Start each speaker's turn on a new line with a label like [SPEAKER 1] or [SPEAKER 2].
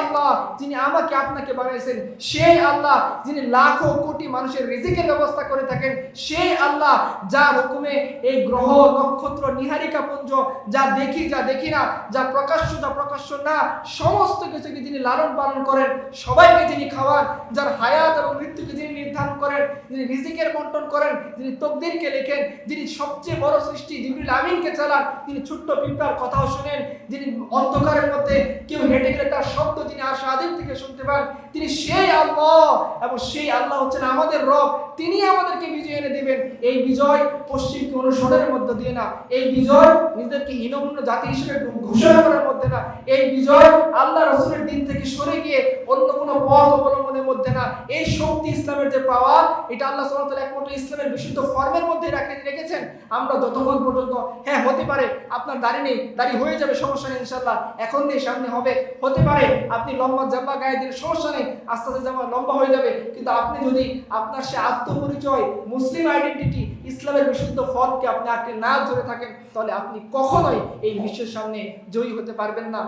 [SPEAKER 1] আল্লাহ যিনি আমাকে আপনাকে বানাইছেন, সেই আল্লাহ যিনি লাখো কোটি মানুষের রিজিকের ব্যবস্থা করে থাকেন, সেই আল্লাহ যার হুকুমে এই গ্রহ নক্ষত্র নিহারিকা পুঞ্জ, যা দেখি যা দেখি না, যা প্রকাশ্য যা প্রকাশ্য না, সমস্ত কিছুকে যিনি লালন পালন করেন, সবাইকে যিনি খাওয়ান, যার হায়াত এবং মৃত্যুকে যিনি নির্ধারণ করেন, যিনি রিজিকের বন্টন করেন, যিনি তকদিরকে লেখেন, যিনি সবচেয়ে বড় সৃষ্টি জিবরিল আমিনকে চালান, তিনি ছোট্ট পিঁপড়ার কথাও শুনেন, যিনি অন্ধকারের মধ্যে কেউ হেঁটে গেলে তার শব্দ যিনি আরশ আযীম থেকে শুনতে পান, তিনি সেই আল্লাহ। এবং সেই আল্লাহ হচ্ছেন আমাদের রব, তিনি আমাদেরকে বিজয় এনে দিবেন। এই বিজয় পশ্চিমকে অনুসরণের মধ্যে দিয়ে না, এই বিজয় নিজেদেরকে হীনমন্য জাতি হিসেবে ঘোষণা করার মধ্যে না, এই বিজয় আল্লাহ রাসূলের দিন থেকে সরে গিয়ে অন্য কোনো পথ অবলম্বনের মধ্যে না। এই শক্তি ইসলামের যে পাওয়ার, এটা আল্লাহ সুবহানাহু ওয়া তাআলা একমাত্র ইসলামের বিশুদ্ধ ফর্মের মধ্যে রেখেছেন। আমরা যতক্ষণ পর্যন্ত, হ্যাঁ হতে পারে আপনার দাড়ি নেই, দাড়ি হয়ে যাবে, সমস্যা নেই ইনশাআল্লাহ, এখন নেই সামনে হবে, হতে পারে আপনি লম্বা জামা গায়ে দিলে সমস্যা নেই, আস্তে আস্তে জামা লম্বা হয়ে যাবে, কিন্তু আপনি যদি আপনার সে আত্মপরিচয়, মুসলিম আইডেন্টিটি, ইসলামের বিশুদ্ধ ফর্মকে আপনি আঁকড়ে না ধরে থাকেন, তাহলে আপনি কখনোই এই বিশ্বের সামনে জয়ী হতে পারবেন না।